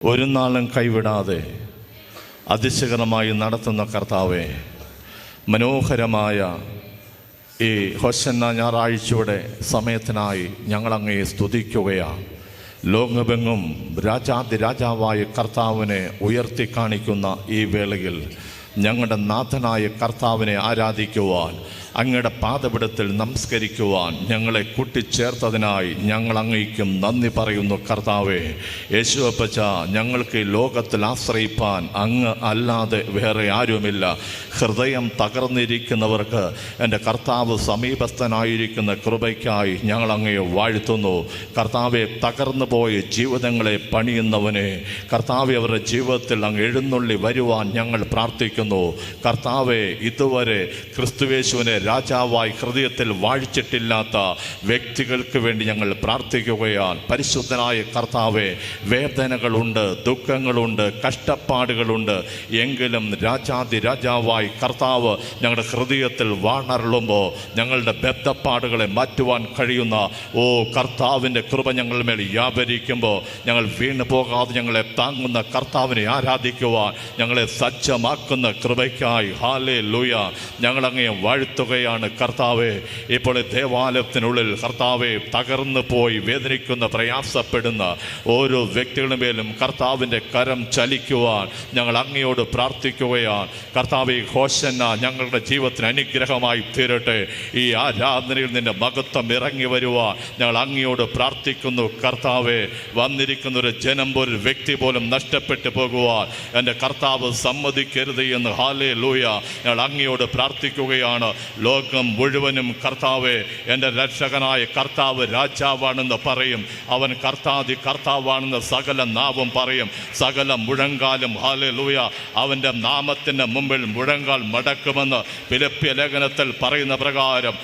ഒരു നാളും കൈവിടാതെ അതിശയകരമായി നടത്തുന്ന കർത്താവേ, മനോഹരമായ ഈ ഹോശന്ന ഞായറാഴ്ചയുടെ സമയത്തിനായി ഞങ്ങളങ്ങയെ സ്തുതിക്കുകയാണ്. ലോകമെങ്ങും രാജാതിരാജാവായ കർത്താവിനെ ഉയർത്തി കാണിക്കുന്ന ഈ വേളയിൽ ഞങ്ങളുടെ നാഥനായ കർത്താവിനെ ആരാധിക്കുവാൻ, അങ്ങയുടെ പാദപീഠത്തിൽ നമസ്കരിക്കുവാൻ ഞങ്ങളെ കൂട്ടിച്ചേർത്തതിനായി ഞങ്ങൾ അങ്ങേക്കും നന്ദി പറയുന്നു. കർത്താവേ, യേശുവപ്പച്ച, ഞങ്ങൾക്ക് ഈ ലോകത്തിൽ ആശ്രയിപ്പാൻ അങ്ങ് അല്ലാതെ വേറെ ആരുമില്ല. ഹൃദയം തകർന്നിരിക്കുന്നവർക്ക് എൻ്റെ കർത്താവ് സമീപസ്ഥനായിരിക്കുന്ന കൃപയ്ക്കായി ഞങ്ങൾ അങ്ങയെ വാഴ്ത്തുന്നു. കർത്താവെ, തകർന്നു പോയ ജീവിതങ്ങളെ പണിയുന്നവനെ, കർത്താവെ, അവരുടെ ജീവിതത്തിൽ അങ്ങ് എഴുന്നള്ളി വരുവാൻ ഞങ്ങൾ പ്രാർത്ഥിക്കുന്നു. കർത്താവെ, ഇതുവരെ ക്രിസ്തുയേശുവിനെ രാജാവായി ഹൃദയത്തിൽ വാഴിച്ചിട്ടില്ലാത്ത വ്യക്തികൾക്ക് വേണ്ടി ഞങ്ങൾ പ്രാർത്ഥിക്കുകയാണ്. പരിശുദ്ധനായ കർത്താവെ, വേദനകളുണ്ട്, ദുഃഖങ്ങളുണ്ട്, കഷ്ടപ്പാടുകളുണ്ട്. എങ്കിലും രാജാവായി കർത്താവ് ഞങ്ങളുടെ ഹൃദയത്തിൽ വാണരുളുമ്പോൾ ഞങ്ങളുടെ ബദ്ധപ്പാടുകളെ മാറ്റുവാൻ കഴിയുന്ന കർത്താവിൻ്റെ കൃപ ഞങ്ങളുടെ മേൽ വ്യാപരിക്കുമ്പോൾ ഞങ്ങൾ വീണു പോകാതെ ഞങ്ങളെ താങ്ങുന്ന കർത്താവിനെ ആരാധിക്കുവാൻ ഞങ്ങളെ സജ്ജമാക്കുന്ന കൃപയ്ക്കായി ഹല്ലേലൂയ ഞങ്ങളങ്ങയെ വാഴ്ത്തുകയാണ്. കർത്താവെ, ഇപ്പോൾ ദേവാലയത്തിനുള്ളിൽ കർത്താവെ, തകർന്നു പോയി വേദനിക്കുന്ന, പ്രയാസപ്പെടുന്ന ഓരോ വ്യക്തികളുടെ മേലും കർത്താവിൻ്റെ കരം ചലിക്കുവാൻ ഞങ്ങൾ അങ്ങയോട് പ്രാർത്ഥിക്കുകയാണ്. കർത്താവെ, ഹോശന്ന ഞങ്ങളുടെ ജീവിതത്തിന് അനുഗ്രഹമായി തീരട്ടെ. ഈ ആരാധനയിൽ നിന്റെ മഹത്വം ഇറങ്ങി വരുവാൻ ഞങ്ങൾ അങ്ങയോട് പ്രാർത്ഥിക്കുന്നു. കർത്താവെ, വന്നിരിക്കുന്ന ഒരു ജനം, ഒരു വ്യക്തി പോലും നഷ്ടപ്പെട്ടു പോകുവാൻ എൻ്റെ കർത്താവ് സമ്മതിക്കരുത് എന്ന് ഹല്ലേലൂയ ഞങ്ങൾ അങ്ങയോട് പ്രാർത്ഥിക്കുകയാണ്. ലോകം മുഴുവനും കർത്താവെ, എൻ്റെ രക്ഷകനായ കർത്താവ് രാജാവാണെന്ന് പറയും. അവൻ കർത്താവാണെന്ന് സകല നാവും പറയും, സകല മുഴങ്കാലും ഹല്ലേലൂയ അവൻ്റെ നാമത്തിൻ്റെ മുമ്പിൽ മുഴങ്കാൽ മടക്കുമെന്ന് ഫിലിപ്പിയ ലേഖനത്തിൽ പറയുന്ന പ്രകാരം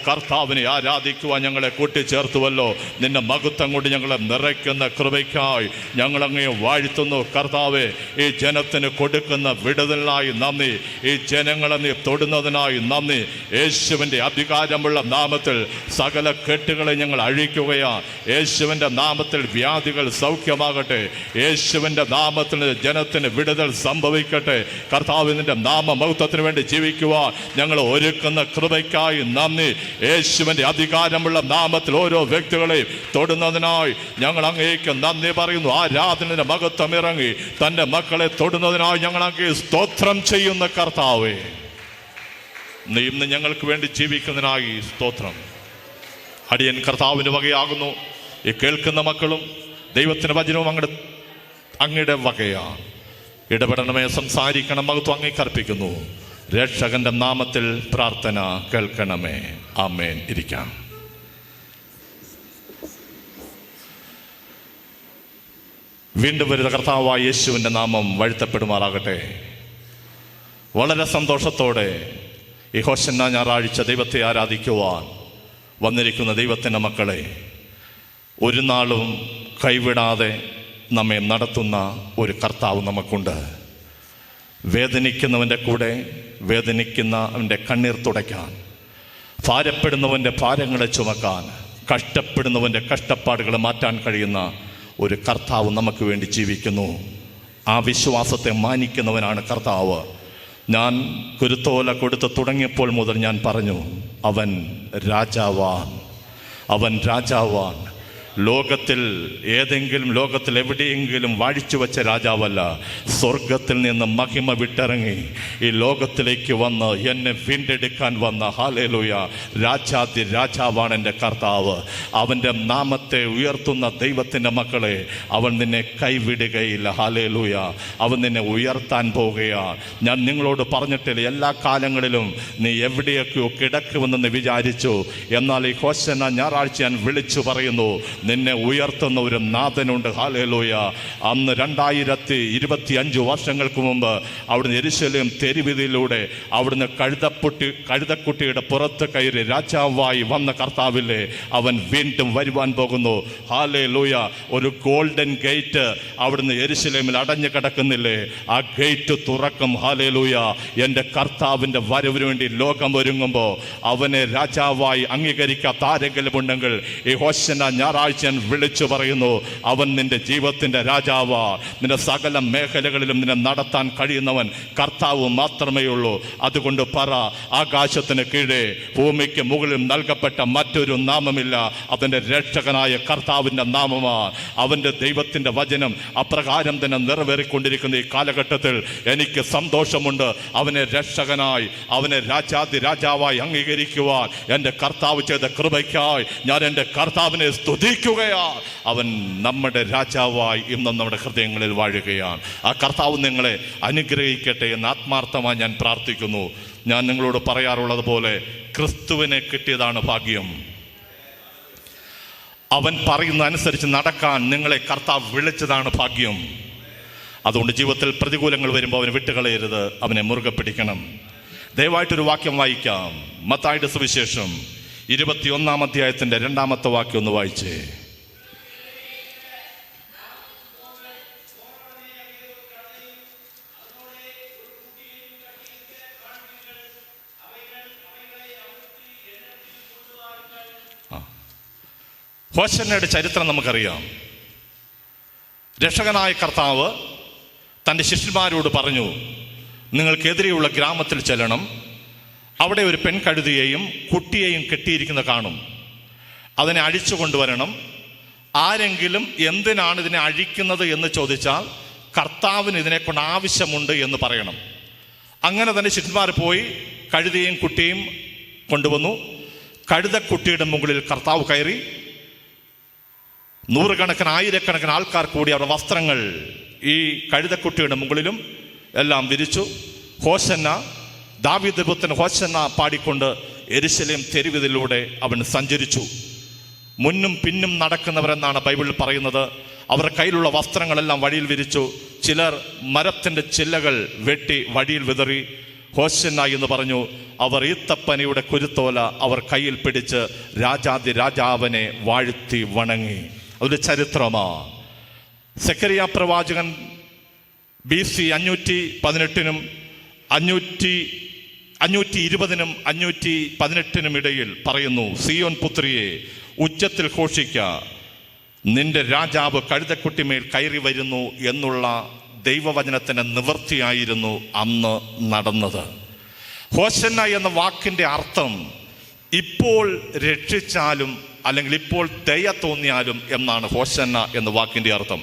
കർത്താവിനെ ആരാധിക്കുവാൻ ഞങ്ങളെ കൂട്ടിച്ചേർത്തുവല്ലോ. നിന്റെ മഹത്വം കൊണ്ട് ഞങ്ങളെ നിറയ്ക്കുന്ന കൃപയ്ക്കായി ഞങ്ങളങ്ങയെ വാഴ്ത്തുന്നു. കർത്താവെ, ഈ ജനത്തിന് കൊടുക്കുന്ന വിടുതലിനായി നന്ദി, ഈ ജനങ്ങളെ നീ തൊടുന്നതിനായി നന്ദി. യേശുവിൻ്റെ അധികാരമുള്ള നാമത്തിൽ സകല കെട്ടുകളെ ഞങ്ങൾ അഴിക്കുകയാണ്. യേശുവിൻ്റെ നാമത്തിൽ വ്യാധികൾ സൗഖ്യമാകട്ടെ. യേശുവിൻ്റെ നാമത്തിൽ ജനത്തിന് വിടുതൽ സംഭവിക്കട്ടെ. കർത്താവിൻ്റെ നാമമഹത്വത്തിന് വേണ്ടി ജീവിക്കുവാൻ ഞങ്ങൾ ഒരുക്കുന്ന കൃപയ്ക്കായി നന്ദി. യേശുവിൻ്റെ അധികാരമുള്ള നാമത്തിൽ ഓരോ വ്യക്തികളെയും തൊടുന്നതിനായി ഞങ്ങൾ അങ്ങേക്ക് നന്ദി പറയുന്നു. ആരാധനയുടെ മഹത്വം ഇറങ്ങി തൻ്റെ മക്കളെ തൊടുന്നതിനായി ഞങ്ങൾ അങ്ങേ സ്തോത്രം ചെയ്യുന്ന കർത്താവേ, നീ ഇന്ന് ഞങ്ങൾക്ക് വേണ്ടി ജീവിക്കുന്നതിനായി സ്തോത്രം. അടിയൻ കർത്താവിൻ്റെ വകയാകുന്നു. ഈ കേൾക്കുന്ന മക്കളും ദൈവത്തിൻ്റെ വചനവും അങ്ങയുടെ വകയാണ്. ഇടപെടണമേ, സംസാരിക്കണം. മഹത്വം അങ്ങേക്ക് അർപ്പിക്കുന്നു. രക്ഷകന്റെ നാമത്തിൽ പ്രാർത്ഥന കേൾക്കണമേ. ആമേൻ. ഇരിക്കാം. വീണ്ടും വരുന്ന കർത്താവായ യേശുവിൻ്റെ നാമം വാഴ്ത്തപ്പെടുമാറാകട്ടെ. വളരെ സന്തോഷത്തോടെ ഈ ഹോശന്ന ഞായറാഴ്ച ദൈവത്തെ ആരാധിക്കുവാൻ വന്നിരിക്കുന്ന ദൈവത്തിൻ്റെ മക്കളെ, ഒരു നാളും കൈവിടാതെ നമ്മെ നടത്തുന്ന ഒരു കർത്താവ് നമുക്കുണ്ട്. വേദനിക്കുന്നവൻ്റെ കൂടെ വേദനിക്കുന്നവൻ്റെ കണ്ണീർ തുടയ്ക്കാൻ, ഭാരപ്പെടുന്നവൻ്റെ ഭാരങ്ങളെ ചുമക്കാൻ, കഷ്ടപ്പെടുന്നവൻ്റെ കഷ്ടപ്പാടുകളെ മാറ്റാൻ കഴിയുന്ന ഒരു കർത്താവ് നമുക്ക് വേണ്ടി ജീവിക്കുന്നു. ആ വിശ്വാസത്തെ മാനിക്കുന്നവനാണ് കർത്താവ്. ഞാൻ കുരുത്തോല കൊടുത്ത് തുടങ്ങിയപ്പോൾ മുതൽ ഞാൻ പറഞ്ഞു, അവൻ രാജാവാൻ. ലോകത്തിൽ എവിടെയെങ്കിലും വാഴിച്ചു വെച്ച രാജാവല്ല. സ്വർഗത്തിൽ നിന്ന് മഹിമ വിട്ടിറങ്ങി ഈ ലോകത്തിലേക്ക് വന്ന് എന്നെ വീണ്ടെടുക്കാൻ വന്ന ഹല്ലേലൂയ രാജാവാണ് എൻ്റെ കർത്താവ്. അവൻ്റെ നാമത്തെ ഉയർത്തുന്ന ദൈവത്തിൻ്റെ മക്കളെ, അവൻ നിന്നെ കൈവിടുകയില്ല. ഹല്ലേലൂയ. അവൻ നിന്നെ ഉയർത്താൻ പോവുകയാണ്. ഞാൻ നിങ്ങളോട് പറഞ്ഞിട്ടില്ല, എല്ലാ കാലങ്ങളിലും നീ എവിടെയൊക്കെയോ കിടക്കുമെന്ന് വിചാരിച്ചു. എന്നാൽ ഈ ഹോശന്ന ഞായറാഴ്ച ഞാൻ വിളിച്ചു പറയുന്നു, നിന്നെ ഉയർത്തുന്ന ഒരു നാഥനുണ്ട്. ഹല്ലേലൂയ. അന്ന് 2025 വർഷങ്ങൾക്ക് മുമ്പ് അവിടുന്ന് യെരൂശലേം തെരുവീതിയിലൂടെ അവിടുന്ന് കഴുതക്കുട്ടിയുടെ പുറത്ത് കയറി രാജാവായി വന്ന കർത്താവില്ലേ, അവൻ വീണ്ടും വരുവാൻ പോകുന്നു. ഹല്ലേലൂയ. ഒരു ഗോൾഡൻ ഗേറ്റ് അവിടുന്ന് യെരൂശലേമിൽ അടഞ്ഞു കിടക്കുന്നില്ലേ, ആ ഗേറ്റ് തുറക്കും. ഹല്ലേലൂയ. എൻ്റെ കർത്താവിൻ്റെ വരവിന് വേണ്ടി ലോകം ഒരുങ്ങുമ്പോൾ അവനെ രാജാവായി അംഗീകരിക്കാത്ത ആരെങ്കിലും ഉണ്ടെങ്കിൽ ഈ ഹോശന്ന ഞായറാഴ്ച ഞായറാഴ്ച ഞാൻ വിളിച്ചു പറയുന്നു, അവൻ നിന്റെ ജീവിതത്തിൻ്റെ രാജാവാ. നിന്റെ സകല മേഖലകളിലും നിന്നെ നടത്താൻ കഴിയുന്നവൻ കർത്താവ് മാത്രമേ ഉള്ളൂ. അതുകൊണ്ട് പറ, ആകാശത്തിന് കീഴേ ഭൂമിക്ക് മുകളിൽ നൽകപ്പെട്ട മറ്റൊരു നാമമില്ല. അവൻ്റെ രക്ഷകനായ കർത്താവിൻ്റെ നാമമാണ്. അവൻ്റെ ദൈവത്തിൻ്റെ വചനം അപ്രകാരം തന്നെ നിറവേറിക്കൊണ്ടിരിക്കുന്ന ഈ കാലഘട്ടത്തിൽ എനിക്ക് സന്തോഷമുണ്ട്. അവനെ രക്ഷകനായി, അവനെ രാജാതി രാജാവായി അംഗീകരിക്കുവാൻ എൻ്റെ കർത്താവ് ചെയ്ത കൃപയ്ക്കായി ഞാൻ എൻ്റെ കർത്താവിനെ സ്തുതിക്കുകയാണ്. അവൻ നമ്മുടെ രാജാവായി ഇന്നും നമ്മുടെ ഹൃദയങ്ങളിൽ വാഴുകയാണ്. ആ കർത്താവ് നിങ്ങളെ അനുഗ്രഹിക്കട്ടെ എന്ന് ആത്മാർത്ഥമായി ഞാൻ പ്രാർത്ഥിക്കുന്നു. ഞാൻ നിങ്ങളോട് പറയാറുള്ളത് പോലെ ക്രിസ്തുവിനെ കിട്ടിയതാണ് ഭാഗ്യം. അവൻ പറയുന്ന അനുസരിച്ച് നടക്കാൻ നിങ്ങളെ കർത്താവ് വിളിച്ചതാണ് ഭാഗ്യം. അതുകൊണ്ട് ജീവിതത്തിൽ പ്രതികൂലങ്ങൾ വരുമ്പോൾ അവനെ വിട്ടുകളയരുത്, അവനെ മുറുകെ പിടിക്കണം. ദയവായിട്ടൊരു വാക്യം വായിക്കാം. മത്തായിയുടെ സുവിശേഷം 21-ാം അധ്യായത്തിൻ്റെ 2-ാമത്തെ വാക്യം ഒന്ന് വായിച്ചേ. ഹോശന്നയുടെ ചരിത്രം നമുക്കറിയാം. രക്ഷകനായ കർത്താവ് തൻ്റെ ശിഷ്യന്മാരോട് പറഞ്ഞു, നിങ്ങൾക്കെതിരെയുള്ള ഗ്രാമത്തിൽ ചെല്ലണം, അവിടെ ഒരു പെൺകഴുതിയെയും കുട്ടിയെയും കെട്ടിയിരിക്കുന്ന കാണും, അതിനെ അഴിച്ചു കൊണ്ടുവരണം. ആരെങ്കിലും എന്തിനാണ് ഇതിനെ അഴിക്കുന്നത് എന്ന് ചോദിച്ചാൽ കർത്താവിന് ഇതിനെക്കൊണ്ട് ആവശ്യമുണ്ട് എന്ന് പറയണം. അങ്ങനെ തന്നെ ശിഷ്യന്മാർ പോയി കഴുതയും കുട്ടിയും കൊണ്ടുവന്നു. കഴുതക്കുട്ടിയുടെ മുകളിൽ കർത്താവ് കയറി. നൂറുകണക്കിന് ആയിരക്കണക്കിന് ആൾക്കാർ കൂടി അവരുടെ വസ്ത്രങ്ങൾ ഈ കഴുതക്കുട്ടിയുടെ മുകളിലും എല്ലാം വിരിച്ചു. ഹോശന്ന, ദാവീദ് പുത്രൻ ഹോശന്ന പാടിക്കൊണ്ട് യെരൂശലേം തെരുവിലൂടെ അവൻ സഞ്ചരിച്ചു. മുന്നും പിന്നും നടക്കുന്നവരെന്നാണ് ബൈബിളിൽ പറയുന്നത്. അവരുടെ കയ്യിലുള്ള വസ്ത്രങ്ങളെല്ലാം വഴിയിൽ വിരിച്ചു. ചിലർ മരത്തിൻ്റെ ചില്ലകൾ വെട്ടി വഴിയിൽ വിതറി. ഹോശന്ന എന്ന് പറഞ്ഞു. അവർ ഈത്തപ്പനയുടെ കുരുത്തോല അവർ കയ്യിൽ പിടിച്ച് രാജാതി രാജാവിനെ വാഴ്ത്തി വണങ്ങി. അതൊരു ചരിത്രമാണ്. സെക്കരിയ പ്രവാചകൻ BC 518-നും 520-നും 518-നും ഇടയിൽ പറയുന്നു, സിയോൻ പുത്രിയെ ഉച്ചത്തിൽ ഘോഷിക്ക, നിന്റെ രാജാവ് കഴുതക്കുട്ടിമേൽ കയറി വരുന്നു എന്നുള്ള ദൈവവചനത്തിൻ്റെ നിവൃത്തിയായിരുന്നു അന്ന് നടന്നത്. ഹോശന്ന എന്ന വാക്കിൻ്റെ അർത്ഥം ഇപ്പോൾ രക്ഷിച്ചാലും അല്ലെങ്കിൽ ഇപ്പോൾ ദയ തോന്നിയാലും എന്നാണ് ഹോശന്ന എന്ന വാക്കിൻ്റെ അർത്ഥം.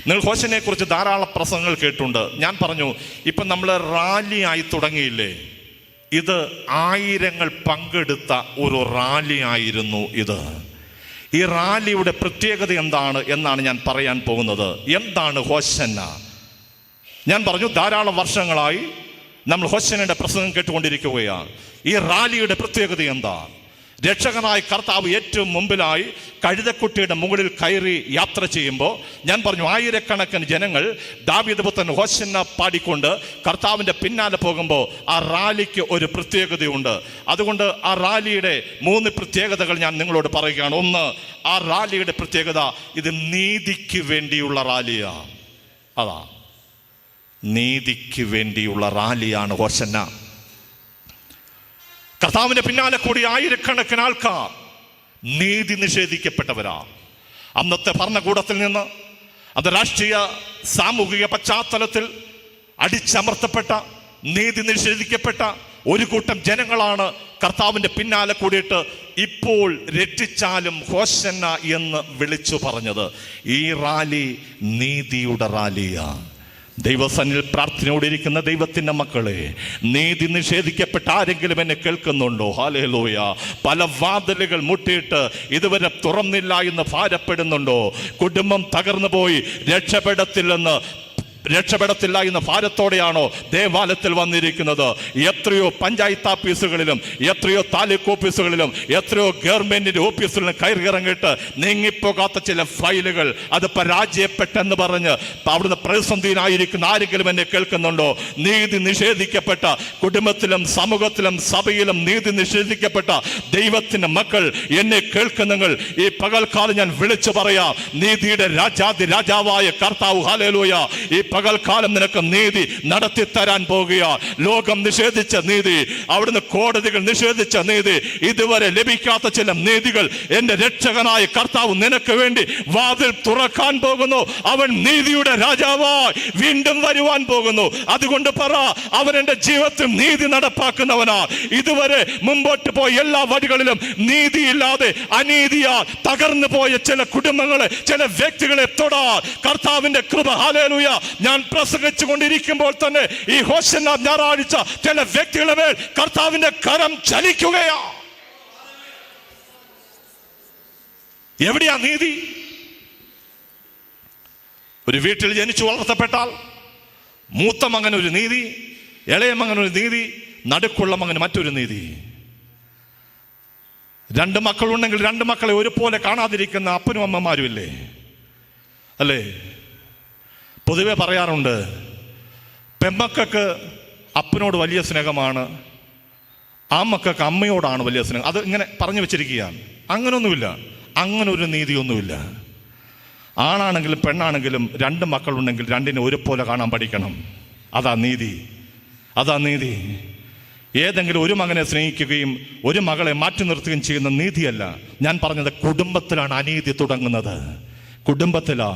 നിങ്ങൾ ഹോശന്നയെ കുറിച്ച് ധാരാളം പ്രസംഗങ്ങൾ കേട്ടിട്ടുണ്ട്. ഞാൻ പറഞ്ഞു, ഇപ്പം നമ്മൾ റാലി ആയി തുടങ്ങിയില്ലേ, ഇത് ആയിരങ്ങൾ പങ്കെടുത്ത ഒരു റാലി ആയിരുന്നു ഇത്. ഈ റാലിയുടെ പ്രത്യേകത എന്താണ് എന്നാണ് ഞാൻ പറയാൻ പോകുന്നത്. എന്താണ് ഹോശന്ന? ഞാൻ പറഞ്ഞു, ധാരാളം വർഷങ്ങളായി നമ്മൾ ഹോശന്നയുടെ പ്രസംഗം കേട്ടുകൊണ്ടിരിക്കുകയാണ്. ഈ റാലിയുടെ പ്രത്യേകത എന്താ? രക്ഷകനായ കർത്താവ് ഏറ്റവും മുമ്പിലായി കഴുതക്കുട്ടിയുടെ മുകളിൽ കയറി യാത്ര ചെയ്യുമ്പോൾ ഞാൻ പറഞ്ഞു, ആയിരക്കണക്കിന് ജനങ്ങൾ ദാവീദ് പുത്രൻ ഹോശന്ന പാടിക്കൊണ്ട് കർത്താവിൻ്റെ പിന്നാലെ പോകുമ്പോൾ ആ റാലിക്ക് ഒരു പ്രത്യേകതയുണ്ട്. അതുകൊണ്ട് ആ റാലിയുടെ 3 പ്രത്യേകതകൾ ഞാൻ നിങ്ങളോട് പറയുകയാണ്. ഒന്ന്, ആ റാലിയുടെ പ്രത്യേകത ഇത് നീതിക്ക് വേണ്ടിയുള്ള റാലിയാണ്. അതാ, നീതിക്ക് വേണ്ടിയുള്ള റാലിയാണ് ഹോശന്ന. കർത്താവിന്റെ പിന്നാലെ കൂടി ആയിരക്കണക്കിന് ആൾക്കാർ നീതി നിഷേധിക്കപ്പെട്ടവരാ. അന്നത്തെ ഭരണകൂടത്തിൽ നിന്ന്, അത് രാഷ്ട്രീയ സാമൂഹിക പശ്ചാത്തലത്തിൽ അടിച്ചമർത്തപ്പെട്ട, നീതി നിഷേധിക്കപ്പെട്ട ഒരു കൂട്ടം ജനങ്ങളാണ് കർത്താവിന്റെ പിന്നാലെ കൂടിയിട്ട് ഇപ്പോൾ രക്ഷിച്ചാലും ഹോശന്ന എന്ന് വിളിച്ചു പറഞ്ഞത്. ഈ റാലി നീതിയുടെ റാലിയാണ്. ദൈവസന്നിധിയിൽ പ്രാർത്ഥനയോടിരിക്കുന്ന ദൈവത്തിൻ്റെ മക്കളെ, നീതി നിഷേധിക്കപ്പെട്ട ആരെങ്കിലും എന്നെ കേൾക്കുന്നുണ്ടോ? ഹല്ലേലൂയ. പല വാതിലുകൾ മുട്ടിയിട്ട് ഇതുവരെ തുറന്നില്ല എന്ന് ഭാരപ്പെടുന്നുണ്ടോ? കുടുംബം തകർന്നു പോയി രക്ഷപ്പെടത്തില്ല എന്ന ഭാരത്തോടെയാണോ ദേവാലയത്തിൽ വന്നിരിക്കുന്നത്? എത്രയോ പഞ്ചായത്ത് ഓഫീസുകളിലും എത്രയോ താലൂക്ക് ഓഫീസുകളിലും എത്രയോ ഗവൺമെന്റിന്റെ ഓഫീസുകളിലും കയറിയിറങ്ങിയിട്ട് നീങ്ങിപ്പോകാത്ത ചില ഫയലുകൾ അത് പരാജയപ്പെട്ടെന്ന് പറഞ്ഞ് അവിടുന്ന് പ്രതിസന്ധിയിലായിരിക്കുന്ന ആരെങ്കിലും എന്നെ കേൾക്കുന്നുണ്ടോ? നീതി നിഷേധിക്കപ്പെട്ട കുടുംബത്തിലും സമൂഹത്തിലും സഭയിലും നീതി നിഷേധിക്കപ്പെട്ട ദൈവത്തിന്റെ മക്കൾ എന്നെ കേൾക്കുന്നെങ്കിൽ ഈ പകൽക്കാലം ഞാൻ വിളിച്ചു പറയാം, നീതിയുടെ രാജാതി രാജാവായ കർത്താവ് ഹല്ലേലൂയ ഈ പകൽക്കാലം നിനക്ക് നീതി നടത്തി തരാൻ പോകുക. ലോകം നിഷേധിച്ച നീതി, അവിടുന്ന് കോടതികൾ നിഷേധിച്ച നീതി, ഇതുവരെ ലഭിക്കാത്ത ചില നീതികൾ എന്റെ രക്ഷകനായ കർത്താവ് നിനക്ക് വേണ്ടി വാതിൽ തുറക്കാൻ പോകുന്നു. അവൻ നീതിയുടെ രാജാവായി വീണ്ടും വരുവാൻ പോകുന്നു. അതുകൊണ്ട് പറ, അവൻ എന്റെ ജീവിതത്തിൽ നീതി നടപ്പാക്കുന്നവനാ. ഇതുവരെ മുമ്പോട്ട് പോയ എല്ലാ വഴികളിലും നീതിയില്ലാതെ അനീതിയാൽ തകർന്നു പോയ ചില കുടുംബങ്ങളെ, ചില വ്യക്തികളെ തൊടാൻ കർത്താവിന്റെ കൃപ, ഹല്ലേലൂയ, ഞാൻ പ്രസംഗിച്ചു കൊണ്ടിരിക്കുമ്പോൾ തന്നെ ഈ ഹോശന്ന ഞായറാഴ്ച ചില വ്യക്തികളുടെ മേൽ കർത്താവിന്റെ കരം ചലിക്കുകയാ. എവിടെയാ നീതി? ഒരു വീട്ടിൽ ജനിച്ചു വളർത്തപ്പെട്ടാൽ മൂത്ത മകൻ ഒരു നീതി, ഇളയ മകൻ ഒരു നീതി, നടുക്കുള്ള മകൻ മറ്റൊരു നീതി. രണ്ട് മക്കളുണ്ടെങ്കിൽ രണ്ട് മക്കളെ ഒരുപോലെ കാണാതിരിക്കുന്ന അപ്പനും അമ്മമാരും ഇല്ലേ? അല്ലേ? പൊതുവെ പറയാറുണ്ട്, പെമ്മക്കൾക്ക് അപ്പനോട് വലിയ സ്നേഹമാണ്, ആ മക്കൾക്ക് അമ്മയോടാണ് വലിയ സ്നേഹം. അത് ഇങ്ങനെ പറഞ്ഞു വെച്ചിരിക്കുകയാണ്. അങ്ങനൊന്നുമില്ല, അങ്ങനെ ഒരു നീതിയൊന്നുമില്ല. ആണാണെങ്കിലും പെണ്ണാണെങ്കിലും രണ്ട് മക്കളുണ്ടെങ്കിൽ രണ്ടിനെ ഒരുപോലെ കാണാൻ പഠിക്കണം. അതാ നീതി, അതാ നീതി. ഏതെങ്കിലും ഒരു മകനെ സ്നേഹിക്കുകയും ഒരു മകളെ മാറ്റി നിർത്തുകയും ചെയ്യുന്ന നീതിയല്ല. ഞാൻ പറഞ്ഞത് കുടുംബത്തിലാണ് അനീതി തുടങ്ങുന്നത്. കുടുംബത്തിലാ.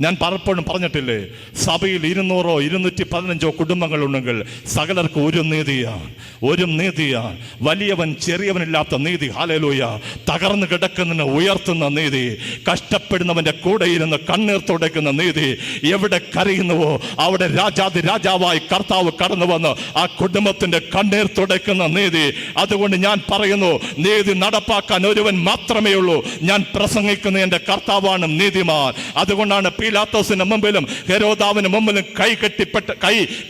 ഞാൻ പലപ്പോഴും പറഞ്ഞിട്ടില്ലേ, സഭയിൽ 200 215 കുടുംബങ്ങളുണ്ടെങ്കിൽ സകലർക്ക് ഒരു നീതിയാണ്, ഒരു നീതിയാണ്. വലിയവൻ ചെറിയവനില്ലാത്ത നീതി, ഹല്ലേലൂയ. തകർന്നു കിടക്കുന്നതിനെ ഉയർത്തുന്ന നീതി, കഷ്ടപ്പെടുന്നവന്റെ കൂടെ ഇരുന്ന് കണ്ണീർ തുടയ്ക്കുന്ന നീതി. എവിടെ കരയുന്നുവോ അവിടെ രാജാതി രാജാവായി കർത്താവ് കടന്നു വന്ന് ആ കുടുംബത്തിന്റെ കണ്ണീർ തുടയ്ക്കുന്ന നീതി. അതുകൊണ്ട് ഞാൻ പറയുന്നു, നീതി നടപ്പാക്കാൻ ഒരുവൻ മാത്രമേ ഉള്ളൂ. ഞാൻ പ്രസംഗിക്കുന്ന എന്റെ കർത്താവാണ് നീതിമാൻ. അതുകൊണ്ടാണ് പീലാത്തോസിന്റെ മുമ്പിലും ഹെരോദാവിന് മുമ്പിലും കൈ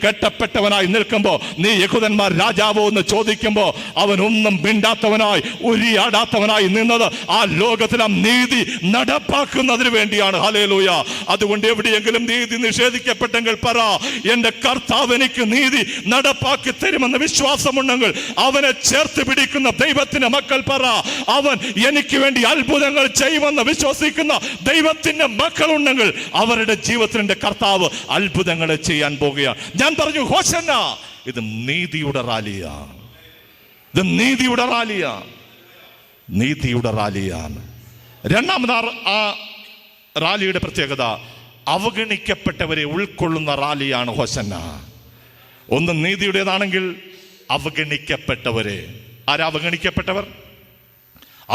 കെട്ടപ്പെട്ടവനായി നിൽക്കുമ്പോ, നീ യഹൂദന്മാർ രാജാവോ എന്ന് ചോദിക്കുമ്പോ അവൻ ഒന്നും മിണ്ടാത്തവനായി ഉരിയാടാത്തവനായി നിന്നത് ആ ലോകത്തിലെ നീതി നടപ്പാക്കുന്നതിന് വേണ്ടിയാണ്. ഹല്ലേലൂയ. അതുകൊണ്ട് എവിടെയെങ്കിലും നീതി നിഷേധിക്കപ്പെട്ടെങ്കിൽ പറ, എന്റെ കർത്താവ് എനിക്ക് നീതി നടപ്പാക്കി തരുമെന്ന് വിശ്വാസമുണ്ടെങ്കിൽ അവനെ ചേർത്ത് പിടിക്കുന്ന ദൈവത്തിന്റെ മക്കൾ പറ, അവൻ എനിക്ക് വേണ്ടി അത്ഭുതങ്ങൾ ചെയ്യുമെന്ന് വിശ്വസിക്കുന്ന ദൈവത്തിന്റെ മക്കളുണ്ടെങ്കിൽ അവരുടെ ജീവിതത്തിന്റെ കർത്താവ് അത്ഭുതങ്ങളെ ചെയ്യാൻ പോകുകയാണ്. ഞാൻ പറഞ്ഞു, ഹോശന്ന, ഇത് നീതിയുടെ റാലിയാണ്. ഇത് നീതിയുടെ റാലിയാണ്, നീതിയുടെ റാലിയാണ്. രണ്ടാമത് ആ റാലിയുടെ പ്രത്യേകത, അവഗണിക്കപ്പെട്ടവരെ ഉൾക്കൊള്ളുന്ന റാലിയാണ് ഹോശന്ന. ഒന്ന് നീതിയുടേതാണെങ്കിൽ അവഗണിക്കപ്പെട്ടവരെ. ആരാ അവഗണിക്കപ്പെട്ടവർ?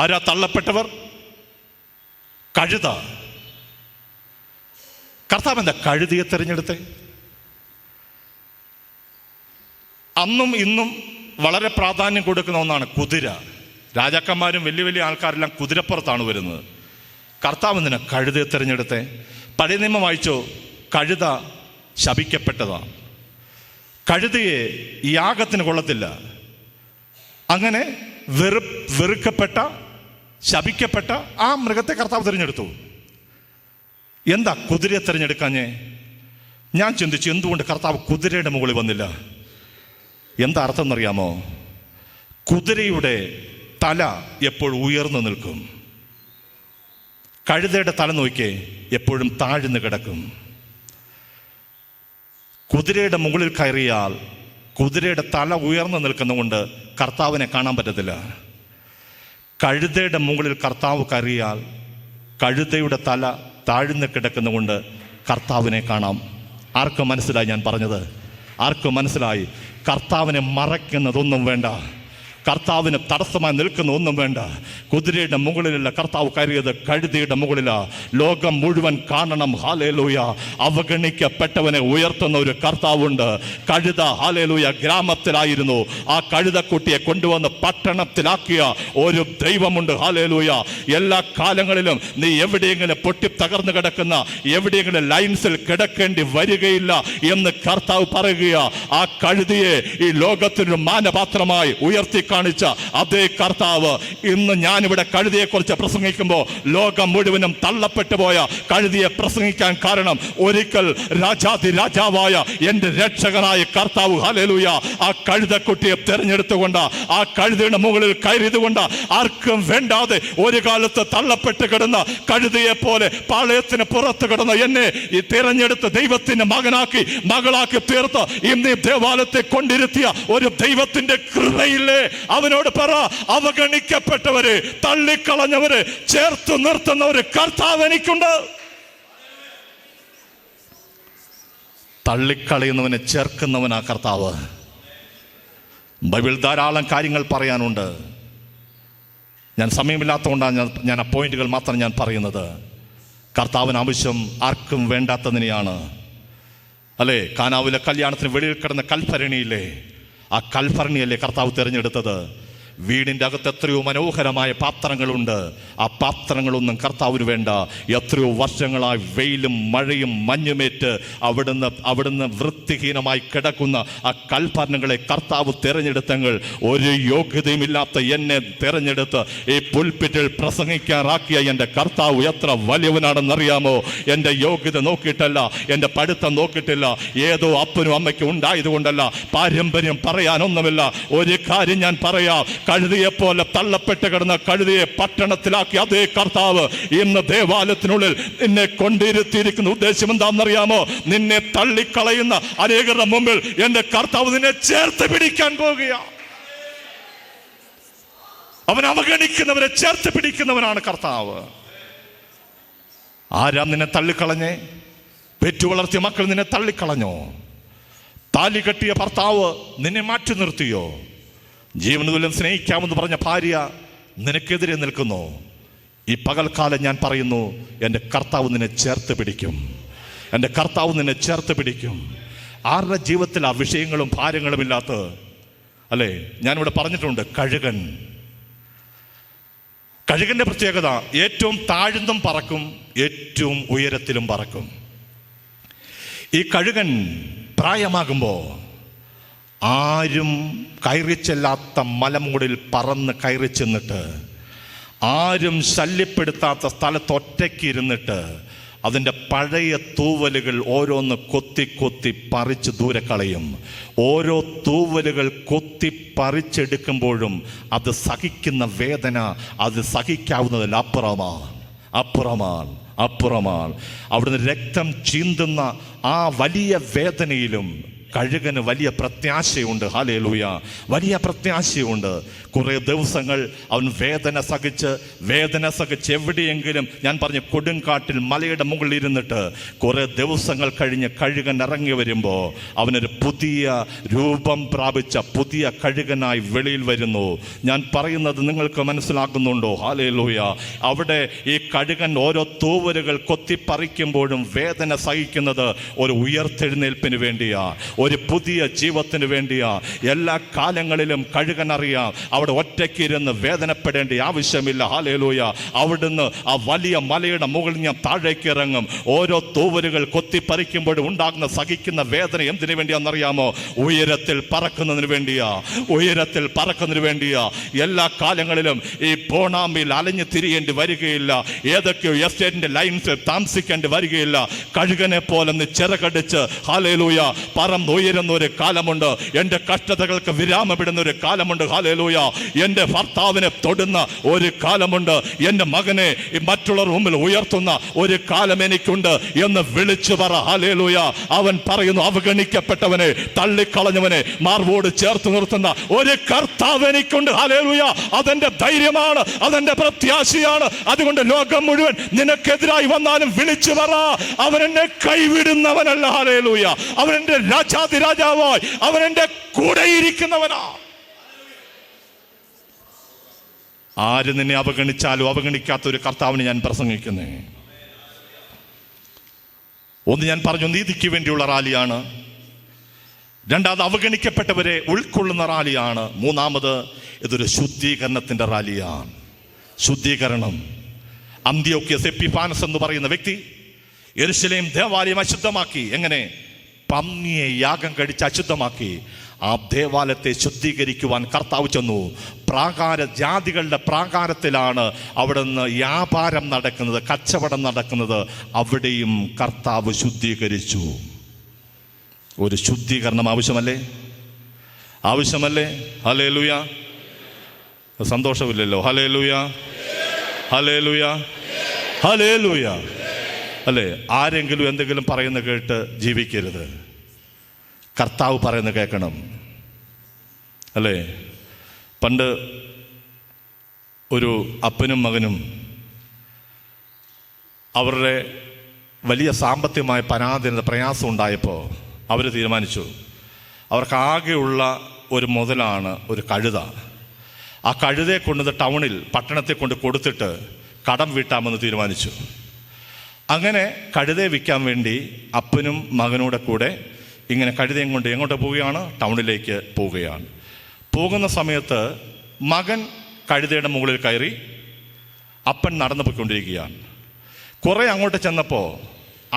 ആരാ തള്ളപ്പെട്ടവർ? കഴുത. കർത്താവ് എന്താ കഴുതിയെ തിരഞ്ഞെടുത്തേ? അന്നും ഇന്നും വളരെ പ്രാധാന്യം കൊടുക്കുന്ന ഒന്നാണ് കുതിര. രാജാക്കന്മാരും വലിയ വലിയ ആൾക്കാരെല്ലാം കുതിരപ്പുറത്താണ് വരുന്നത്. കർത്താവ് എന്തിനാ കഴുതയെ തിരഞ്ഞെടുത്തേ? പഴയ നിയമം വായിച്ചോ, കഴുത ശപിക്കപ്പെട്ടതാണ്. കഴുതയെ യാഗത്തിന് കൊള്ളത്തില്ല. അങ്ങനെ വെറുക്കപ്പെട്ട, ശപിക്കപ്പെട്ട ആ മൃഗത്തെ കർത്താവ് തിരഞ്ഞെടുത്തു. എന്താ കുതിരയെ തിരഞ്ഞെടുക്കാഞ്ഞേ? ഞാൻ ചിന്തിച്ചു, എന്തുകൊണ്ട് കർത്താവ് കുതിരയുടെ മുകളിൽ വന്നില്ല? എന്താ അർത്ഥം എന്നറിയാമോ? കുതിരയുടെ തല എപ്പോഴും ഉയർന്നു നിൽക്കും, കഴുതയുടെ തല നോക്കിയേ എപ്പോഴും താഴ്ന്നു കിടക്കും. കുതിരയുടെ മുകളിൽ കയറിയാൽ കുതിരയുടെ തല ഉയർന്നു നിൽക്കുന്നതുകൊണ്ട് കർത്താവിനെ കാണാൻ പറ്റത്തില്ല. കഴുതയുടെ മുകളിൽ കർത്താവ് കയറിയാൽ കഴുതയുടെ തല താഴ്ന്നു കിടക്കുന്നതുകൊണ്ട് കർത്താവിനെ കാണാം. ആർക്കും മനസ്സിലായി ഞാൻ പറഞ്ഞത്? ആർക്കും മനസ്സിലായി? കർത്താവിനെ മറയ്ക്കുന്നതൊന്നും വേണ്ട, കർത്താവിന് തടസ്സമായി നിൽക്കുന്ന ഒന്നും വേണ്ട. കുതിരയുടെ മുകളിലല്ല കർത്താവ് കയറിയത്, കഴുതയുടെ മുകളിലാ. ലോകം മുഴുവൻ കാണണം. ഹല്ലേലൂയ. അവഗണിക്കപ്പെട്ടവനെ ഉയർത്തുന്ന ഒരു കർത്താവുണ്ട്. കഴുത, ഹല്ലേലൂയ, ഗ്രാമത്തിലായിരുന്നു. ആ കഴുതക്കുട്ടിയെ കൊണ്ടുവന്ന് പട്ടണത്തിലാക്കിയ ഒരു ദൈവമുണ്ട്. ഹല്ലേലൂയ. എല്ലാ കാലങ്ങളിലും നീ എവിടെയെങ്കിലും പൊട്ടി തകർന്നു കിടക്കുന്ന, എവിടെയെങ്കിലും ലൈൻസിൽ കിടക്കേണ്ടി വരികയില്ല എന്ന് കർത്താവ് പറയുക. ആ കഴുതിയെ ഈ ലോകത്തിനൊരു മാനപാത്രമായി ഉയർത്തി ചൂണ്ടിക്കാണിച്ച അതേ കർത്താവ് ഇന്ന് ഞാനിവിടെ കഴുതയെക്കുറിച്ച് പ്രസംഗിക്കുമ്പോൾ ലോകം മുഴുവനും തള്ളപ്പെട്ടു പോയ കഴുതയെ പ്രസംഗിക്കാൻ കാരണം ഒരിക്കൽ രാജാവായ എൻ്റെ രക്ഷകനായ കർത്താവ് ഹല്ലേലൂയ ആ കഴുതക്കുട്ടിയെ തിരഞ്ഞെടുത്തുകൊണ്ട് ആ കഴുതയുടെ മുകളിൽ കയറിയതുകൊണ്ട് ആർക്കും വേണ്ടാതെ ഒരു കാലത്ത് തള്ളപ്പെട്ട് കിടന്ന കഴുതയെ പോലെ പാളയത്തിന് പുറത്ത് കിടന്ന എന്നെ ഈ തിരഞ്ഞെടുത്ത് ദൈവത്തിന്റെ മകളാക്കി തീർത്ത് ഇന്ന് ഈ ദേവാലയത്തെ കൊണ്ടിരുത്തിയ ഒരു ദൈവത്തിന്റെ കൃപയില്ലേ? അവനോട് പറ, അവഗണിക്കപ്പെട്ടവരെ, തള്ളിക്കളഞ്ഞവരെ ചേർത്ത് നിർത്തുന്ന ഒരു കർത്താവ് എനിക്കുണ്ട്. തള്ളിക്കളയുന്നവനെ ചേർക്കുന്നവനാ കർത്താവ്. ബൈബിൾ ധാരാളം കാര്യങ്ങൾ പറയാനുണ്ട്. ഞാൻ സമയമില്ലാത്തതുകൊണ്ടാണ് ഞാൻ ആ പോയിന്റുകൾ മാത്രം ഞാൻ പറയുന്നത്. കർത്താവിന് ആവശ്യം ആർക്കും വേണ്ടാത്തതിനെയാണ്. അല്ലേ, കാനാവിലെ കല്യാണത്തിന് വെളിയിൽ കിടന്ന കൽഭരണിയില്ലേ, ആ കൽഭരണിയല്ലേ കർത്താവ് തിരഞ്ഞെടുത്തത്? വീടിൻ്റെ അകത്ത് എത്രയോ മനോഹരമായ പാത്രങ്ങളുണ്ട്. ആ പാത്രങ്ങളൊന്നും കർത്താവിന് വേണ്ട. എത്രയോ വർഷങ്ങളായി വെയിലും മഴയും മഞ്ഞുമേറ്റ് അവിടുന്ന് വൃത്തിഹീനമായി കിടക്കുന്ന ആ കൽഭരണങ്ങളെ കർത്താവ് തിരഞ്ഞെടുത്തെങ്കിൽ ഒരു യോഗ്യതയുമില്ലാത്ത എന്നെ തിരഞ്ഞെടുത്ത് ഈ പുൽപ്പിറ്റിൽ പ്രസംഗിക്കാറാക്കിയ എൻ്റെ കർത്താവ് എത്ര വലിയവനാണെന്നറിയാമോ? എൻ്റെ യോഗ്യത നോക്കിയിട്ടല്ല, എൻ്റെ പഠിത്തം നോക്കിയിട്ടില്ല, ഏതോ അപ്പനും അമ്മയ്ക്കും ഉണ്ടായതുകൊണ്ടല്ല, പാരമ്പര്യം പറയാനൊന്നുമില്ല. ഒരു കാര്യം ഞാൻ പറയാം, കഴുതയെപ്പോലെ തള്ളപ്പെട്ട് കിടന്ന കഴുതയെ പട്ടണത്തിലാക്കി അതേ കർത്താവ് ഇന്ന് ദേവാലയത്തിനുള്ളിൽ നിന്നെ കൊണ്ടിരുത്തിയിരിക്കുന്ന ഉദ്ദേശം എന്താണെന്നറിയാമോ? നിന്നെ തള്ളിക്കളയുന്ന അനേകരുടെ മുമ്പിൽ എൻ്റെ കർത്താവ് നിന്നെ ചേർത്ത് പിടിക്കാൻ പോകുകയാണ്. അവൻ അവഗണിക്കുന്നവരെ ചേർത്ത് പിടിക്കുന്നവനാണ് കർത്താവ്. ആരാം നിന്നെ തള്ളിക്കളഞ്ഞേ? പെറ്റു വളർത്തിയ മക്കൾ നിന്നെ തള്ളിക്കളഞ്ഞോ? താലി കെട്ടിയ ഭർത്താവ് നിന്നെ മാറ്റി നിർത്തിയോ? ജീവന് തുല്യം സ്നേഹിക്കാമെന്ന് പറഞ്ഞ ഭാര്യ നിനക്കെതിരെ നിൽക്കുന്നു. ഈ പകൽക്കാലം ഞാൻ പറയുന്നു, എൻ്റെ കർത്താവ് നിന്നെ ചേർത്ത് പിടിക്കും. എൻ്റെ കർത്താവ് നിന്നെ ചേർത്ത് പിടിക്കും. ആരുടെ ജീവിതത്തിൽ ആ വിഷയങ്ങളും ഭാരങ്ങളും ഇല്ലാത്ത, അല്ലേ? ഞാനിവിടെ പറഞ്ഞിട്ടുണ്ട്, കഴുകന്റെ പ്രത്യേകത ഏറ്റവും താഴ്ന്നും പറക്കും, ഏറ്റവും ഉയരത്തിലും പറക്കും. ഈ കഴുകൻ പ്രായമാകുമ്പോൾ ആരും കയറിച്ചെല്ലാത്ത മലമുകളിൽ പറന്ന് കയറി ചെന്നിട്ട്, ആരും ശല്യപ്പെടുത്താത്ത സ്ഥലത്ത് ഒറ്റയ്ക്ക് ഇരുന്നിട്ട് അതിൻ്റെ പഴയ തൂവലുകൾ ഓരോന്ന് കൊത്തി പറിച്ച് ദൂരെ കളയും. ഓരോ തൂവലുകൾ കൊത്തി പറിച്ചെടുക്കുമ്പോഴും അത് സഹിക്കുന്ന വേദന അത് സഹിക്കാവുന്നതിൽ അപ്പുറമാണ്. അവിടുന്ന് രക്തം ചീന്തുന്ന ആ വലിയ വേദനയിലും കഴുകന് വലിയ പ്രത്യാശയുണ്ട്. ഹല്ലേലൂയ, വലിയ പ്രത്യാശയുണ്ട്. കുറേ ദിവസങ്ങൾ അവൻ വേദന സഹിച്ച് എവിടെയെങ്കിലും, ഞാൻ പറഞ്ഞ കൊടുങ്കാട്ടിൽ മലയുടെ മുകളിൽ ഇരുന്നിട്ട് കുറേ ദിവസങ്ങൾ കഴിഞ്ഞ് കഴുകൻ ഇറങ്ങി വരുമ്പോൾ അവനൊരു പുതിയ രൂപം പ്രാപിച്ച പുതിയ കഴുകനായി വെളിയിൽ വരുന്നു. ഞാൻ പറയുന്നത് നിങ്ങൾക്ക് മനസ്സിലാക്കുന്നുണ്ടോ? ഹല്ലേലൂയ. അവിടെ ഈ കഴുകൻ ഓരോ തൂവലുകൾ കൊത്തിപ്പറിക്കുമ്പോഴും വേദന സഹിക്കുന്നത് ഒരു ഉയർത്തെഴുന്നേൽപ്പിന് വേണ്ടിയാ, ഒരു പുതിയ ജീവിതത്തിന് വേണ്ടിയാ. എല്ലാ കാലങ്ങളിലും കഴുകൻ അറിയാം, അവിടെ ഒറ്റയ്ക്ക് ഇരുന്ന് വേദനപ്പെടേണ്ട ആവശ്യമില്ല. ഹല്ലേലൂയ. അവിടുന്ന് ആ വലിയ മലയുടെ മുകളിൽ ഞാൻ താഴേക്ക് ഇറങ്ങും. ഓരോ തൂവലുകൾ കൊത്തിപ്പറിക്കുമ്പോഴും ഉണ്ടാകുന്ന സഹിക്കുന്ന വേദന എന്തിനു വേണ്ടിയാണെന്നറിയാമോ? ഉയരത്തിൽ പറക്കുന്നതിന് വേണ്ടിയാ. എല്ലാ കാലങ്ങളിലും ഈ പോണാമ്പിൽ അലഞ്ഞു തിരിയേണ്ടി വരികയില്ല, ഏതൊക്കെയോ എസ്റ്റേറ്റിന്റെ ലൈൻസിൽ താമസിക്കേണ്ടി വരികയില്ല. കഴുകനെ പോലെ ചിറകടിച്ച് ഹല്ലേലൂയ പറന്നുയരുന്ന ഒരു കാലമുണ്ട്. എൻ്റെ കഷ്ടതകൾക്ക് വിരാമമിടുന്ന ഒരു കാലമുണ്ട്. ഹല്ലേലൂയ. എൻ്റെ ഭർത്താവിനെ തൊടുന്ന ഒരു കാലമുണ്ട്. എൻ്റെ മകനെ മറ്റുള്ളവർ മുമ്പിൽ ഉയർത്തുന്ന ഒരു കാലം എനിക്കുണ്ട് എന്ന് വിളിച്ചു പറ. ഹല്ലേലൂയ. അവൻ പറയുന്നു, അവഗണിക്കപ്പെട്ടവനെ, തള്ളിക്കളഞ്ഞവനെ മാർവോട് ചേർത്ത് നിർത്തുന്ന ഒരു കർത്താവ് എനിക്കുണ്ട്. ഹല്ലേലൂയ. അതെന്റെ ധൈര്യമാണ്, അതെന്റെ പ്രത്യാശയാണ്. അതുകൊണ്ട് ലോകം മുഴുവൻ നിനക്കെതിരായി വന്നാലും വിളിച്ചു പറ, അവൻ എന്നെ കൈവിടുന്നവനല്ല. ഹല്ലേലൂയ. അവൻ എന്റെ രാജാവായി, അവൻ എന്റെ കൂടെ ഇരിക്കുന്നവനാ. ആര് നിന്നെ അവഗണിച്ചാലും അവഗണിക്കാത്ത ഒരു കർത്താവിന് ഞാൻ പ്രസംഗിക്കുന്നേ. ഒന്ന് ഞാൻ പറഞ്ഞു, നീതിക്ക് വേണ്ടിയുള്ള റാലിയാണ്. രണ്ടാമത് അവഗണിക്കപ്പെട്ടവരെ ഉൾക്കൊള്ളുന്ന റാലിയാണ്. മൂന്നാമത് ഇതൊരു ശുദ്ധീകരണത്തിന്റെ റാലിയാണ്. ശുദ്ധീകരണം. അന്ത്യോക്യസ് എപ്പിഫാനസ് എന്ന് പറയുന്ന വ്യക്തി യെരുശലേം ദേവാലയം അശുദ്ധമാക്കി. എങ്ങനെ? പന്നിയെ യാഗം കഴിച്ച് അശുദ്ധമാക്കി. ആ ദേവാലയത്തെ ശുദ്ധീകരിക്കുവാൻ കർത്താവ് ചെന്നു. ജാതികളുടെ പ്രാകാരത്തിലാണ് അവിടെ നിന്ന് വ്യാപാരം നടക്കുന്നത്, കച്ചവടം നടക്കുന്നത്. അവിടെയും കർത്താവ് ശുദ്ധീകരിച്ചു. ഒരു ശുദ്ധീകരണം ആവശ്യമല്ലേ? ഹല്ലേലൂയ. സന്തോഷമില്ലല്ലോ? ഹല്ലേലൂയ, ഹല്ലേലൂയ, ഹല്ലേലൂയ. അല്ലേ? ആരെങ്കിലും എന്തെങ്കിലും പറയുന്ന കേട്ട് ജീവിക്കരുത്. കർത്താവ് പറയുന്ന കേൾക്കണം. അല്ലേ? പണ്ട് ഒരു അപ്പനും മകനും അവരുടെ വലിയ സാമ്പത്തികമായ പ്രയാസം ഉണ്ടായപ്പോൾ അവർ തീരുമാനിച്ചു, അവർക്കാകെയുള്ള ഒരു മുതലാണ് ഒരു കഴുത. ആ കഴുതയെ കൊണ്ടത് പട്ടണത്തിൽ കൊണ്ട് കൊടുത്തിട്ട് കടം വീട്ടാമെന്ന് തീരുമാനിച്ചു. അങ്ങനെ കഴുതയെ വിൽക്കാൻ വേണ്ടി അപ്പനും മകനൂടെ കൂടെ ഇങ്ങനെ കഴുതയും കൊണ്ട് എങ്ങോട്ട് പോവുകയാണ്? ടൗണിലേക്ക് പോവുകയാണ്. പോകുന്ന സമയത്ത് മകൻ കഴുതയുടെ മുകളിൽ കയറി, അപ്പൻ നടന്നു പോയിക്കൊണ്ടിരിക്കുകയാണ്. കുറേ അങ്ങോട്ട് ചെന്നപ്പോൾ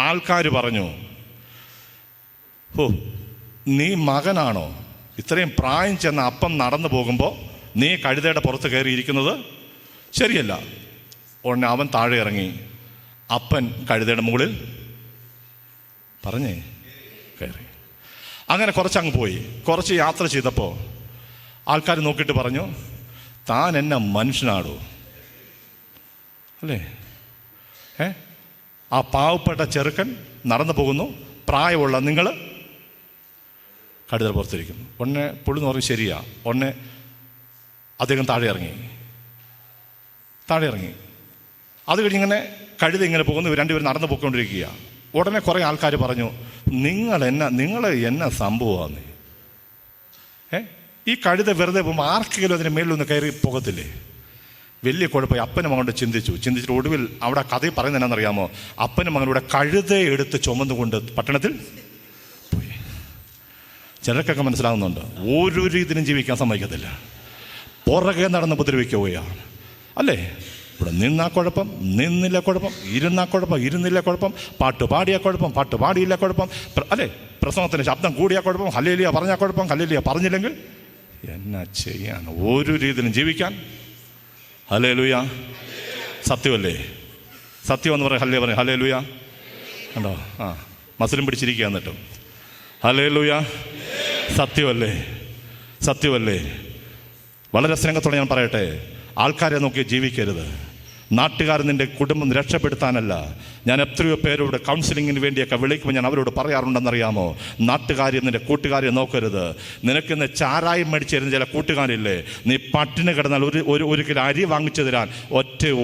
ആൾക്കാർ പറഞ്ഞു, ഓ, നീ മകനാണോ? ഇത്രയും പ്രായം ചെന്ന അപ്പം നടന്നു പോകുമ്പോൾ നീ കഴുതയുടെ പുറത്ത് കയറിയിരിക്കുന്നത് ശരിയല്ല. ഉടനെ അവൻ താഴെ ഇറങ്ങി, അപ്പൻ കഴുതയുടെ മുകളിൽ കയറി. അങ്ങനെ കുറച്ചങ്ങ് പോയി. കുറച്ച് യാത്ര ചെയ്തപ്പോൾ ആൾക്കാർ നോക്കിയിട്ട് പറഞ്ഞു, താൻ എന്നെ മനുഷ്യനാടോ? അല്ലേ? ആ പാവപ്പെട്ട ചെറുക്കൻ നടന്നു പോകുന്നു, പ്രായമുള്ള നിങ്ങൾ കഴുത പുറത്തിരിക്കുന്നു. ഉടനെ പുള്ളി എന്ന് പറഞ്ഞു, ശരിയാ. ഉടനെ അദ്ദേഹം താഴെ ഇറങ്ങി. അത് കഴിഞ്ഞിങ്ങനെ കഴുത ഇങ്ങനെ പോകുന്നു, രണ്ടുപേരും നടന്നു പോയിക്കൊണ്ടിരിക്കുക. ഉടനെ കുറേ ആൾക്കാർ പറഞ്ഞു, നിങ്ങൾ എന്നെ സംഭവമാണ്. ഈ കഴുത വെറുതെ പോകുമ്പോൾ ആർക്കെങ്കിലും അതിൻ്റെ മേളിലൊന്ന് കയറി പോകത്തില്ലേ? വലിയ കുഴപ്പമായി. അപ്പനും മകനോട് ചിന്തിച്ചിട്ട് ഒടുവിൽ അവിടെ കഥയിൽ പറയുന്നത് എന്നാണെന്നറിയാമോ? അപ്പനും മകനോട് കഴുതയെ എടുത്ത് ചുമന്നുകൊണ്ട് പട്ടണത്തിൽ പോയി. ചിലർക്കൊക്കെ മനസ്സിലാകുന്നുണ്ട്, ഓരോ രീതിയിലും ജീവിക്കാൻ സമ്മതിക്കത്തില്ല. പുറകെ നടന്ന് ഉപദ്രവിക്കുകയാണ്. അല്ലേ? ഇവിടെ നിന്നാ കുഴപ്പം, നിന്നില്ല കുഴപ്പം, ഇരുന്നാ കുഴപ്പം, ഇരുന്നില്ല കുഴപ്പം, പാട്ട് പാടിയാ കുഴപ്പം, പാട്ട് പാടിയില്ല കുഴപ്പം. അല്ലേ? പ്രസംഗത്തിന് ശബ്ദം കൂടിയാ കുഴപ്പം, ഹല്ലേലൂയ പറഞ്ഞാൽ കുഴപ്പം, ഹല്ലേലൂയ പറഞ്ഞില്ലെങ്കിൽ എന്നാ ചെയ്യാൻ? ഒരു രീതിയിലും ജീവിക്കാൻ. ഹല്ലേലൂയ. സത്യമല്ലേ? സത്യം എന്ന് പറയാം. ഹല്ലേലൂയ. കണ്ടോ? മസിലും പിടിച്ചിരിക്കുക. എന്നിട്ടും ഹല്ലേലൂയ. സത്യമല്ലേ? വളരെ സ്നേഹത്തോടെ ഞാൻ പറയട്ടെ, ആൾക്കാരെ നോക്കി ജീവിക്കരുത്. നാട്ടുകാർ നിൻ്റെ കുടുംബം രക്ഷപ്പെടുത്താനല്ല. ഞാൻ എത്രയോ പേരോട് കൗൺസിലിങ്ങിന് വേണ്ടിയൊക്കെ വിളിക്കുമ്പോൾ ഞാൻ അവരോട് പറയാറുണ്ടെന്നറിയാമോ? നാട്ടുകാരെ, നിൻ്റെ കൂട്ടുകാരെ നോക്കരുത്. നിനക്കിന്ന് ചാരായം മേടിച്ചിരുന്ന ചില കൂട്ടുകാരില്ലേ, നീ പട്ടിണി കിടന്നാൽ ഒരു കിലോ അരി വാങ്ങിച്ചു തരാൻ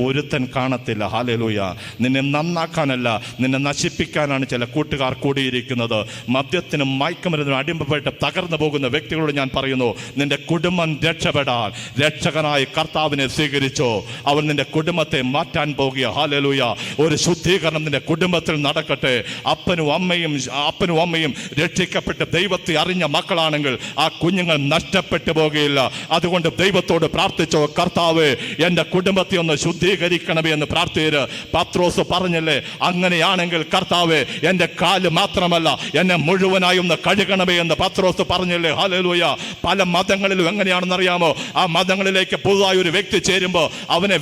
ഒരുത്തൻ കാണത്തില്ല. ഹല്ലേലൂയ. നിന്നെ നന്നാക്കാനല്ല, നിന്നെ നശിപ്പിക്കാനാണ് ചില കൂട്ടുകാർ കൂടിയിരിക്കുന്നത്. മദ്യത്തിനും മയക്കുമരുന്നിനും അടിമപ്പെട്ട് തകർന്നു പോകുന്ന വ്യക്തികളോട് ഞാൻ പറയുന്നു, നിന്റെ കുടുംബം രക്ഷപ്പെടാൻ രക്ഷകനായ കർത്താവിനെ സ്വീകരിച്ചോ. അവൻ നിന്റെ കുടുംബത്തെ മാറ്റാൻ പോകുക. ഹല്ലേലൂയ. ഒരു ശുദ്ധീകരണം നിന്റെ കുടുംബത്തിൽ നടക്കട്ടെ. അപ്പനും അമ്മയും രക്ഷിക്കപ്പെട്ട് ദൈവത്തെ അറിഞ്ഞ മക്കളാണെങ്കിൽ ആ കുഞ്ഞുങ്ങൾ നഷ്ടപ്പെട്ടു പോകുകയില്ല. അതുകൊണ്ട് ദൈവത്തോട് പ്രാർത്ഥിച്ചോ, കർത്താവേ എൻ്റെ കുടുംബത്തെ ഒന്ന് ശുദ്ധീകരിക്കണമേ എന്ന് പ്രാർത്ഥിച്ച് പത്രോസ് പറഞ്ഞല്ലേ, അങ്ങനെയാണെങ്കിൽ കർത്താവേ എൻ്റെ കാല് മാത്രമല്ല എന്നെ മുഴുവനായി ഒന്ന് കഴുകണമേ എന്ന് പത്രോസ് പറഞ്ഞല്ലേ. ഹല്ലേലൂയ. പല മതങ്ങളിലും എങ്ങനെയാണെന്നറിയാമോ? ആ മതങ്ങളിലേക്ക് പുതുതായി ഒരു വ്യക്തി ചേരുമ്പോൾ അവനെ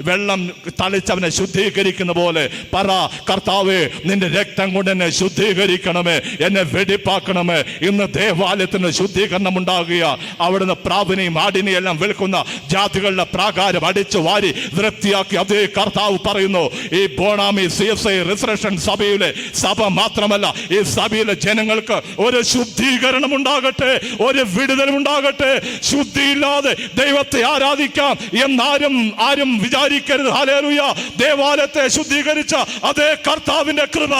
വെള്ളം തളിച്ചവനെ ശുദ്ധീകരിക്കുന്ന പോലെ പറ, കർത്താവേ നിന്റെ രക്തം കൊണ്ട് എന്നെ ശുദ്ധീകരിക്കണമേ, എന്നെ വെടിപ്പാക്കണമേ. ഇന്ന് ദേവാലയത്തിന് ശുദ്ധീകരണം ഉണ്ടാകുക. അവിടുന്ന് പ്രാവിനെയും ആടിനെയും എല്ലാം വിൽക്കുന്ന ജാതികളുടെ പ്രാകാരം അടിച്ചു വാരി വൃത്തിയാക്കി അതേ കർത്താവ് പറയുന്നു, ഈ ബോണാമി CSI റിസറക്ഷൻ സഭ മാത്രമല്ല, ഈ സഭയിലെ ജനങ്ങൾക്ക് ഒരു ശുദ്ധീകരണം ഉണ്ടാകട്ടെ, ഒരു വിടുതലും ഉണ്ടാകട്ടെ. ശുദ്ധിയില്ലാതെ ദൈവത്തെ ആരാധിക്കാം എന്നാരും വിചാരിക്കരുത്. ഹല്ലേലൂയ. ദേവാലയത്തെ ശുദ്ധീകരിച്ച അതേ കർത്താവിന്റെ കൃപ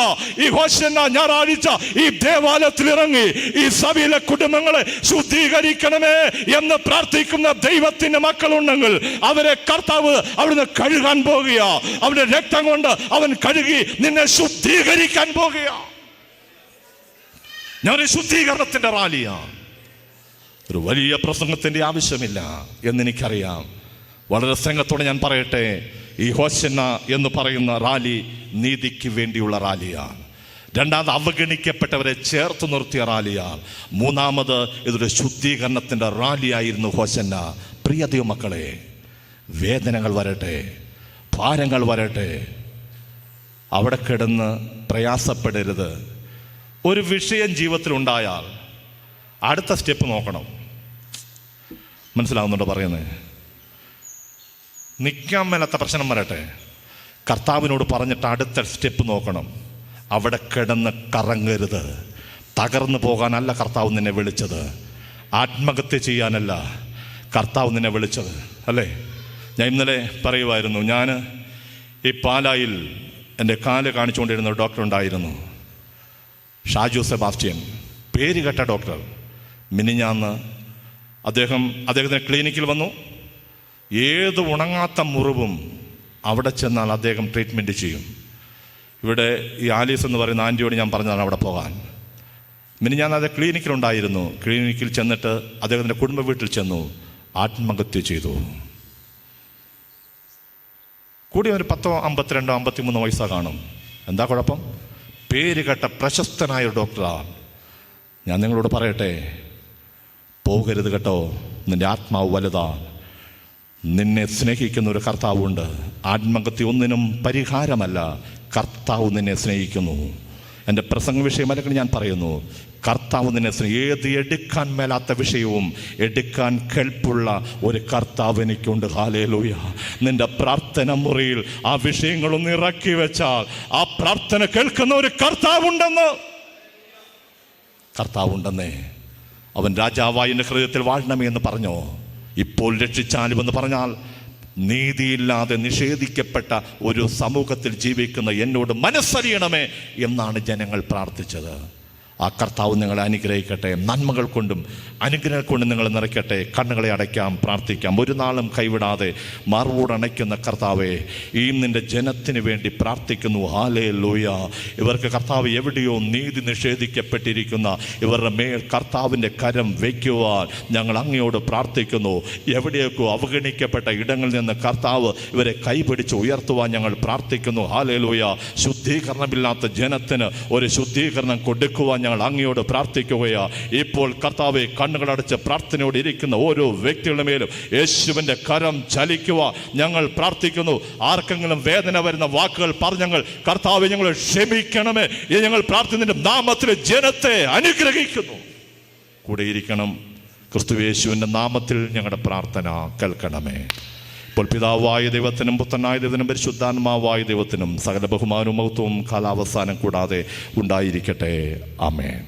ഈ ഹോശന്ന ഞായറാഴ്ച ഈ ദേവാലയത്തിൽ ഇറങ്ങി ഈ സഭയിലെ കുടുംബങ്ങളെ ശുദ്ധീകരിക്കണമേ എന്ന് പ്രാർത്ഥിക്കുന്ന ദൈവത്തിന്റെ മക്കളുണ്ടെങ്കിൽ അവരെ കർത്താവ് അവിടുന്ന് കഴുകാൻ പോകുക. അവന്റെ രക്തം കൊണ്ട് അവൻ കഴുകി നിന്നെ ശുദ്ധീകരിക്കാൻ പോകുക. ഞാൻ ശുദ്ധീകരണത്തിന്റെ റാലിയാണ്. ഒരു വലിയ പ്രസംഗത്തിന്റെ ആവശ്യമില്ല എന്നെനിക്കറിയാം. വളരെ സ്നേഹത്തോടെ ഞാൻ പറയട്ടെ, ഈ ഹോശന്ന എന്ന് പറയുന്ന റാലി നീതിക്ക് വേണ്ടിയുള്ള റാലിയാണ്. രണ്ടാമത് അവഗണിക്കപ്പെട്ടവരെ ചേർത്ത് നിർത്തിയ റാലിയാണ്. മൂന്നാമത് ഇതൊരു ശുദ്ധീകരണത്തിൻ്റെ റാലിയായിരുന്നു ഹോസന്ന. പ്രിയ ദൈവമക്കളെ, വേദനകൾ വരട്ടെ, ഭാരങ്ങൾ വരട്ടെ, അവിടെ കിടന്ന് പ്രയാസപ്പെടരുത്. ഒരു വിഷയം ജീവിതത്തിലുണ്ടായാൽ അടുത്ത സ്റ്റെപ്പ് നോക്കണം. മനസ്സിലാവുന്നുണ്ടോ പറയുന്നത്? നിൽക്കാൻ മേലാത്ത പ്രശ്നം വരട്ടെ, കർത്താവിനോട് പറഞ്ഞിട്ട് അടുത്ത സ്റ്റെപ്പ് നോക്കണം. അവിടെ കിടന്ന് കറങ്ങരുത്. തകർന്നു പോകാനല്ല കർത്താവ് നിന്നെ വിളിച്ചത്, ആത്മഹത്യ ചെയ്യാനല്ല കർത്താവ് നിന്നെ വിളിച്ചത്, അല്ലേ? ഞാൻ ഇന്നലെ പറയുമായിരുന്നു, ഞാൻ ഈ പാലായിൽ എൻ്റെ കാല് കാണിച്ചുകൊണ്ടിരുന്ന ഒരു ഡോക്ടർ ഉണ്ടായിരുന്നു, ഷാജു സെബാസ്റ്റ്യൻ, പേര് കേട്ട ഡോക്ടർ. മിനിഞ്ഞാന്ന് അദ്ദേഹത്തിൻ്റെ ക്ലിനിക്കിൽ വന്നു. ഏത് ഉണങ്ങാത്ത മുറിവും അവിടെ ചെന്നാൽ അദ്ദേഹം ട്രീറ്റ്മെൻറ്റ് ചെയ്യും. ഇവിടെ ഈ ആലീസ് എന്ന് പറയുന്ന ആൻറ്റിയോട് ഞാൻ പറഞ്ഞതാണ് അവിടെ പോകാൻ. മിനിഞ്ഞാന്ന് അത് ക്ലിനിക്കിലുണ്ടായിരുന്നു. ക്ലിനിക്കിൽ ചെന്നിട്ട് അദ്ദേഹത്തിൻ്റെ കുടുംബ വീട്ടിൽ ചെന്നു, ആത്മഹത്യ ചെയ്തു. കൂടി ഒരു 10, 52, 53 വയസ്സാ കാണും. എന്താ കുഴപ്പം? പേര് കേട്ട പ്രശസ്തനായ ഡോക്ടറാണ്. ഞാൻ നിങ്ങളോട് പറയട്ടെ, പോകരുത് കേട്ടോ. നിന്റെ ആത്മാവ് വലുതാണ്. നിന്നെ സ്നേഹിക്കുന്ന ഒരു കർത്താവുണ്ട്. ആത്മഹത്യ ഒന്നിനും പരിഹാരമല്ല. കർത്താവ് നിന്നെ സ്നേഹിക്കുന്നു. എൻ്റെ പ്രസംഗ വിഷയമല്ലെങ്കിൽ ഞാൻ പറയുന്നു, കർത്താവ് നിന്നെ ഏത് എടുക്കാൻ മേലാത്ത വിഷയവും എടുക്കാൻ കെൽപ്പുള്ള ഒരു കർത്താവ് എനിക്കുണ്ട്. ഹല്ലേലൂയ. നിന്റെ പ്രാർത്ഥന മുറിയിൽ ആ വിഷയങ്ങളൊന്ന് ഇറക്കി വെച്ചാൽ ആ പ്രാർത്ഥന കേൾക്കുന്ന ഒരു കർത്താവുണ്ടെന്നേ. അവൻ രാജാവായി എൻ്റെ ഹൃദയത്തിൽ വാഴണമേ എന്ന് പറഞ്ഞോ. ഇപ്പോൾ രക്ഷിച്ചാലുമെന്ന് പറഞ്ഞാൽ നീതിയില്ലാതെ നിഷേധിക്കപ്പെട്ട ഒരു സമൂഹത്തിൽ ജീവിക്കുന്ന എന്നോട് മനസ്സറിയണമേ എന്നാണ് ജനങ്ങൾ പ്രാർത്ഥിച്ചത്. ആ കർത്താവ് നിങ്ങളെ അനുഗ്രഹിക്കട്ടെ. നന്മകൾ കൊണ്ടും അനുഗ്രഹം കൊണ്ടും നിങ്ങൾ നിറയ്ക്കട്ടെ. കണ്ണുകളെ അടയ്ക്കാം, പ്രാർത്ഥിക്കാം. ഒരു നാളും കൈവിടാതെ മാർവോടണയ്ക്കുന്ന കർത്താവേ, ഈ നിൻ്റെ ജനത്തിന് വേണ്ടി പ്രാർത്ഥിക്കുന്നു. ഹല്ലേലൂയ. ഇവർക്ക് കർത്താവ് എവിടെയോ നീതി നിഷേധിക്കപ്പെട്ടിരിക്കുന്ന ഇവരുടെ മേൽ കർത്താവിൻ്റെ കരം വയ്ക്കുവാൻ ഞങ്ങൾ അങ്ങയോട് പ്രാർത്ഥിക്കുന്നു. എവിടെയൊക്കെ അവഗണിക്കപ്പെട്ട ഇടങ്ങളിൽ നിന്ന് കർത്താവ് ഇവരെ കൈപിടിച്ച് ഉയർത്തുവാൻ ഞങ്ങൾ പ്രാർത്ഥിക്കുന്നു. ഹല്ലേലൂയ. ശുദ്ധീകരണമില്ലാത്ത ജനത്തിന് ഒരു ശുദ്ധീകരണം കൊടുക്കുവാൻ ഞങ്ങൾ അങ്ങയോട് പ്രാർത്ഥിക്കുകയാ. ഇപ്പോൾ കർത്താവെ, കണ്ണുകളടച്ച് പ്രാർത്ഥനയോട് ഇരിക്കുന്ന ഓരോ വ്യക്തികളുടെ മേലും യേശുവിൻ്റെ കരം ചലിക്കുക ഞങ്ങൾ പ്രാർത്ഥിക്കുന്നു. ആർക്കെങ്കിലും വേദന വരുന്ന വാക്കുകൾ പറഞ്ഞങ്ങൾ കർത്താവെ ഞങ്ങൾ ക്ഷമിക്കണമേ എന്ന് ഞങ്ങൾ പ്രാർത്ഥിക്കുന്നതിന്റെ നാമത്തിൽ ജനത്തെ അനുഗ്രഹിക്കുന്നു. കൂടെ ഇരിക്കണം. ക്രിസ്തുയേശുവിൻ്റെ നാമത്തിൽ ഞങ്ങളുടെ പ്രാർത്ഥന കേൾക്കണമേ. ഇപ്പോൾ പിതാവായ ദൈവത്തിനും പുത്രനായ ദൈവത്തിനും പരിശുദ്ധാത്മാവായ ദൈവത്തിനും സകല ബഹുമാനവും മഹത്വവും കാലാവസാനം കൂടാതെ ഉണ്ടായിരിക്കട്ടെ. ആമേൻ.